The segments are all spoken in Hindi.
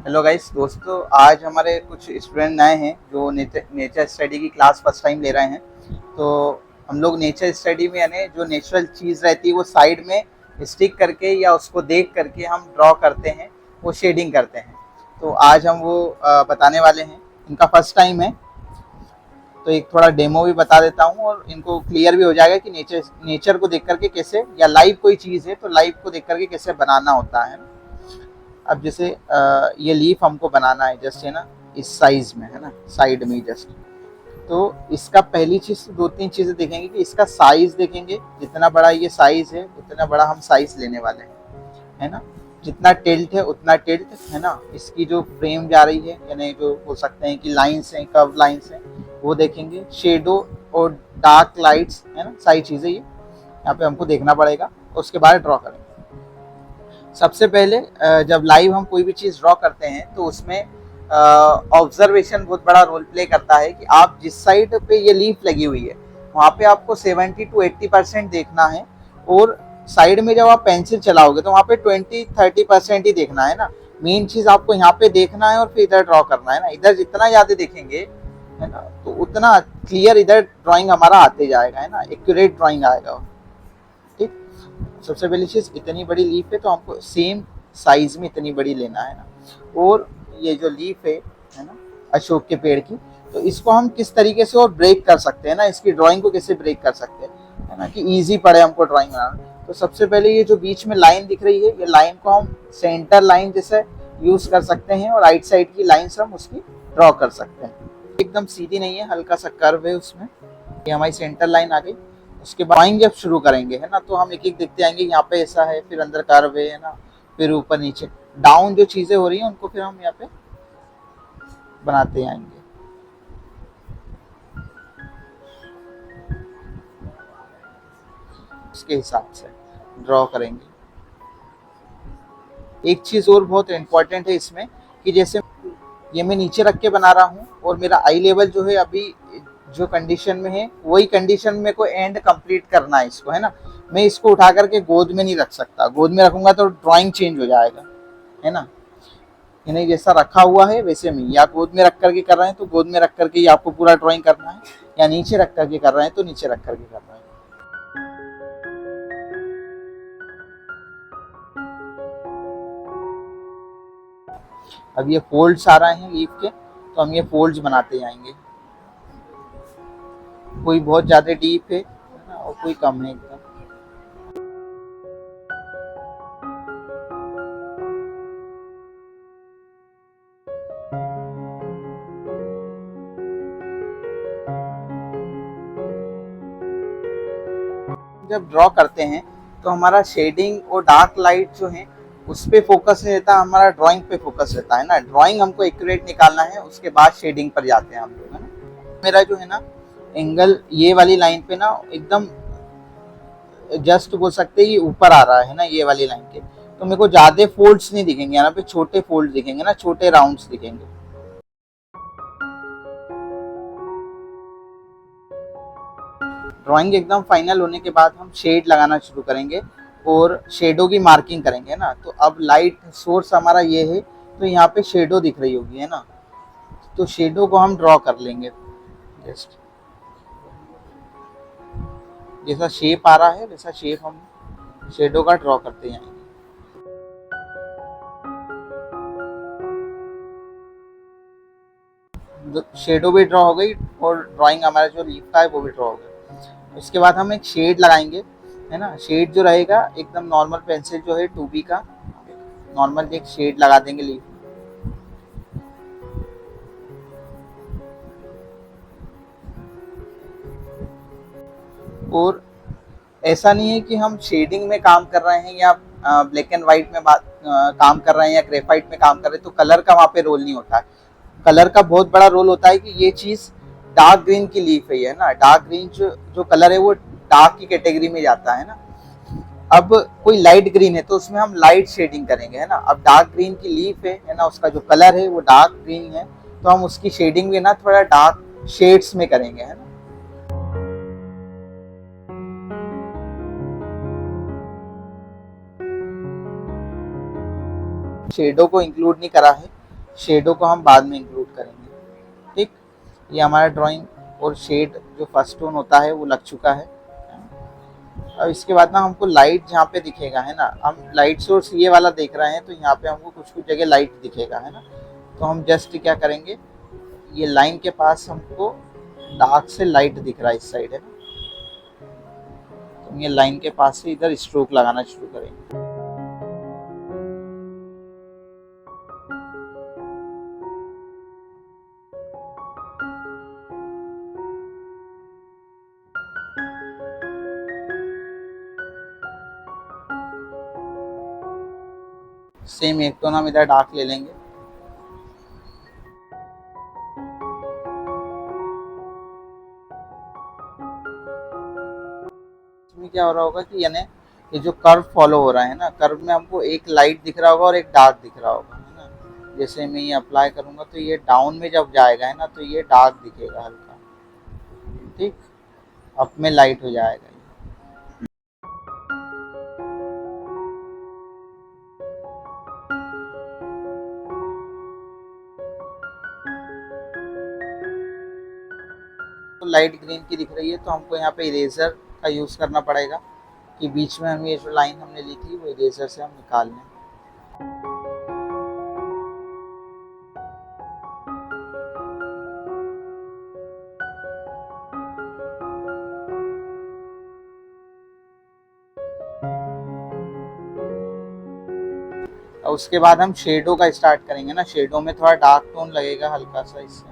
हेलो गाइस दोस्तों, आज हमारे कुछ स्टूडेंट नए हैं जो नेचर स्टडी की क्लास फर्स्ट टाइम ले रहे हैं। तो हम लोग नेचर स्टडी में यानी जो नेचुरल चीज़ रहती है वो साइड में स्टिक करके या उसको देख करके हम ड्रॉ करते हैं, वो शेडिंग करते हैं। तो आज हम वो बताने वाले हैं। इनका फर्स्ट टाइम है, तो एक थोड़ा डेमो भी बता देता हूँ और इनको क्लियर भी हो जाएगा कि नेचर को देख करके कैसे, या लाइव कोई चीज़ है तो लाइव को देख करके कैसे बनाना होता है। अब जैसे ये लीफ हमको बनाना है जस्ट, है ना, इस साइज में, है ना, साइड में जस्ट। तो इसका पहली चीज, दो तीन चीजें देखेंगे कि इसका साइज देखेंगे। जितना बड़ा ये साइज है उतना बड़ा हम साइज लेने वाले हैं, है ना। जितना टिल्ट है उतना टिल्ट, है ना। इसकी जो फ्रेम जा रही है, यानी जो हो सकते हैं कि लाइंस हैं, कर्व लाइंस हैं, वो देखेंगे। शेडो और डार्क लाइट्स, है ना, सारी चीजें ये यहाँ पे हमको देखना पड़ेगा। उसके बाद ड्रॉ करेंगे। सबसे पहले जब लाइव हम कोई भी चीज़ ड्रॉ करते हैं तो उसमें ऑब्जर्वेशन बहुत बड़ा रोल प्ले करता है कि आप जिस साइड पे ये लीफ लगी हुई है वहाँ पे आपको 70 to 80% देखना है, और साइड में जब आप पेंसिल चलाओगे तो वहाँ पे 20-30% ही देखना है ना। मेन चीज़ आपको यहाँ पे देखना है और फिर इधर ड्रॉ करना है ना। इधर जितना ज़्यादा देखेंगे, है ना, तो उतना क्लियर इधर ड्राइंग हमारा आते जाएगा, है ना, एक्यूरेट ड्राइंग आएगा। ठीक। सबसे पहली चीज़, इतनी बड़ी लीफ है तो हमको सेम साइज में इतनी बड़ी लेना है ना। और ये जो लीफ है ना, अशोक के पेड़ की, तो इसको हम किस तरीके से और ब्रेक कर सकते हैं ना, इसकी ड्राइंग को कैसे ब्रेक कर सकते हैं, है ना, कि इजी पड़े हमको ड्राइंग बनाना। तो सबसे पहले ये जो बीच में लाइन दिख रही है, ये लाइन को हम सेंटर लाइन जैसे यूज कर सकते हैं, और राइट साइड की लाइन से हम उसकी ड्रॉ कर सकते हैं। एकदम सीधी नहीं है, हल्का सा कर्व है उसमें। ये हमारी सेंटर लाइन आ गई। उसके बाद ड्राइंग जब शुरू करेंगे, है ना, तो हम एक एक देखते आएंगे। यहाँ पे ऐसा है, फिर अंदर कर्व है ना, फिर ऊपर नीचे डाउन जो चीजें हो रही हैं उनको फिर हम यहाँ पे बनाते आएंगे। उसके हिसाब से ड्रॉ करेंगे। एक चीज और बहुत इंपॉर्टेंट है इसमें, कि जैसे ये मैं नीचे रख के बना रहा हूँ और मेरा आई लेवल जो है अभी जो कंडीशन में है वही कंडीशन में को एंड कंप्लीट करना है इसको, है ना। मैं इसको उठा करके गोद में नहीं रख सकता, गोद में रखूंगा तो ड्राइंग चेंज हो जाएगा, है ना। यानी जैसा रखा हुआ है वैसे में, या गोद में रख करके कर रहे हैं तो गोद में रख करके ही आपको पूरा ड्राइंग करना है, या नीचे रख करके कर रहे हैं तो नीचे रख करके कर रहे हैं। अब ये फोल्ड्स आ रहे हैं लीफ के, तो हम ये फोल्ड्स बनाते जाएंगे। कोई बहुत ज्यादा डीप है ना, और कोई कम है एकदम। जब ड्रॉ करते हैं तो हमारा शेडिंग और डार्क लाइट जो है उस पे फोकस नहीं रहता, हमारा ड्राइंग पे फोकस रहता है ना। ड्राइंग हमको एक्यूरेट निकालना है, उसके बाद शेडिंग पर जाते हैं हम लोग, है ना। मेरा जो है ना एंगल ये वाली लाइन पे ना एकदम जस्ट बोल सकते हैं ऊपर आ रहा है ना, ये वाली लाइन के। तो मेरे को ज्यादा फोल्ड्स नहीं दिखेंगे, यहाँ पे छोटे फोल्ड दिखेंगे ना, छोटे राउंड्स दिखेंगे। ड्राइंग एकदम फाइनल होने के बाद हम शेड लगाना शुरू करेंगे और शेडो की मार्किंग करेंगे ना। तो अब लाइट सोर्स हमारा ये है, तो यहाँ पे शेडो दिख रही होगी, है ना। तो शेडो को हम ड्रॉ कर लेंगे। जस्ट जैसा शेप आ रहा है वैसा शेप हम शेडो का ड्रॉ करते जाएंगे। शेडो भी ड्रॉ हो गई और ड्राइंग हमारा जो लीफ का है वो भी ड्रॉ हो गया। उसके बाद हम एक शेड लगाएंगे, है ना। शेड जो रहेगा एकदम नॉर्मल पेंसिल जो है 2B का नॉर्मल एक शेड लगा देंगे लीफ। और ऐसा नहीं है कि हम शेडिंग में काम कर रहे हैं या ब्लैक एंड व्हाइट में काम कर रहे हैं या ग्रेफाइट में काम कर रहे हैं तो कलर का वहाँ पे रोल नहीं होता है। कलर का बहुत बड़ा रोल होता है कि ये चीज़ डार्क ग्रीन की लीफ है ना। डार्क ग्रीन जो कलर है वो डार्क की कैटेगरी में जाता है ना। अब कोई लाइट ग्रीन है तो उसमें हम लाइट शेडिंग करेंगे, है ना। अब डार्क ग्रीन की लीफ है ना, उसका जो कलर है वो डार्क ग्रीन है, तो हम उसकी शेडिंग भी ना थोड़ा डार्क शेड्स में करेंगे, है ना। शेडो को इंक्लूड नहीं करा है, शेडो को हम बाद में इंक्लूड करेंगे। ठीक, ये हमारा ड्राइंग और शेड जो फर्स्ट टोन होता है वो लग चुका है। अब इसके बाद ना हमको लाइट जहाँ पे दिखेगा है ना, हम लाइट सोर्स ये वाला देख रहे हैं तो यहाँ पे हमको कुछ कुछ जगह लाइट दिखेगा है ना, तो हम जस्ट क्या करेंगे, ये लाइन के पास हमको डार्क से लाइट दिख रहा है इस साइड है ना, तो ये लाइन के पास से इधर स्ट्रोक लगाना शुरू करेंगे। सेम एक टोन हम इधर डार्क ले लेंगे। इसमें क्या हो रहा होगा कि यानी ये जो कर्व फॉलो हो रहा है ना, कर्व में हमको एक लाइट दिख रहा होगा और एक डार्क दिख रहा होगा है ना। जैसे मैं ये अप्लाई करूंगा तो ये डाउन में जब जाएगा है ना तो ये डार्क दिखेगा हल्का, ठीक, अप में लाइट हो जाएगा। तो लाइट ग्रीन की दिख रही है तो हमको यहाँ पे इरेजर का यूज़ करना पड़ेगा कि बीच में हम ये जो लाइन हमने ली थी वो इरेजर से हम निकाल लें। और उसके बाद हम शेडो का स्टार्ट करेंगे ना, शेडो में थोड़ा डार्क टोन लगेगा हल्का सा इससे।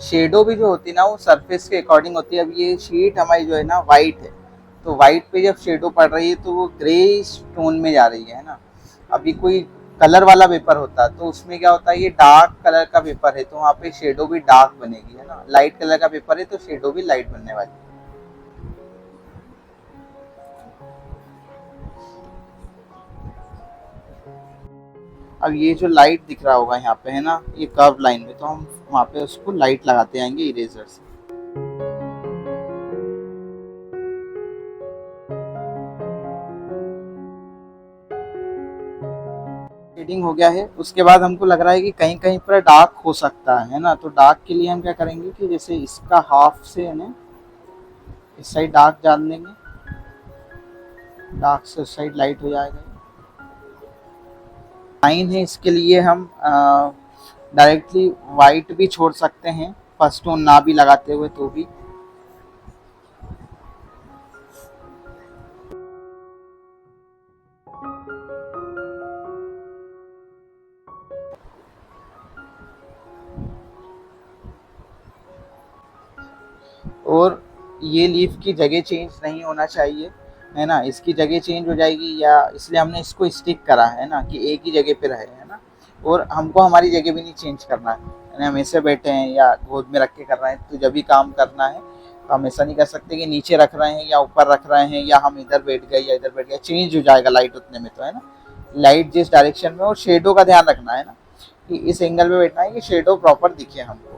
शेडो भी जो होती है ना वो सरफेस के अकॉर्डिंग होती है। अब ये शीट हमारी जो है ना वाइट है, तो वाइट पे जब शेडो पड़ रही है तो वो ग्रे टोन में जा रही है ना। अभी कोई कलर वाला पेपर होता है तो उसमें क्या होता है, ये डार्क कलर का पेपर है तो वहाँ पे शेडो भी डार्क बनेगी है ना, लाइट कलर का पेपर है तो शेडो भी लाइट बनने वाली है। अब ये जो लाइट दिख रहा होगा यहाँ पे है ना, ये कर्व लाइन में, तो हम वहाँ पे उसको लाइट लगाते आएंगे इरेजर से। शेडिंग हो गया है। उसके बाद हमको लग रहा है कि कहीं कहीं पर डार्क हो सकता है ना, तो डार्क के लिए हम क्या करेंगे कि जैसे इसका हाफ से है ना इस साइड डार्क डाल देंगे, डार्क से उस साइड लाइट हो जाएगा। लाइन है इसके लिए हम डायरेक्टली वाइट भी छोड़ सकते हैं फर्स्ट टोन ना भी लगाते हुए तो भी। और ये लीफ की जगह चेंज नहीं होना चाहिए है ना, इसकी जगह चेंज हो जाएगी या इसलिए हमने इसको स्टिक करा है ना कि एक ही जगह पे रहे है ना। और हमको हमारी जगह भी नहीं चेंज करना है, हम ऐसे बैठे हैं या गोद में रख के कर रहे हैं तो जब भी काम करना है तो हम ऐसा नहीं कर सकते कि नीचे रख रहे हैं या ऊपर रख रहे हैं या हम इधर बैठ गए या इधर बैठ गए, चेंज हो जाएगा लाइट उतने में तो है ना। लाइट जिस डायरेक्शन में, और शेडो का ध्यान रखना है ना कि इस एंगल में बैठना है कि शेडो प्रॉपर दिखे हमको।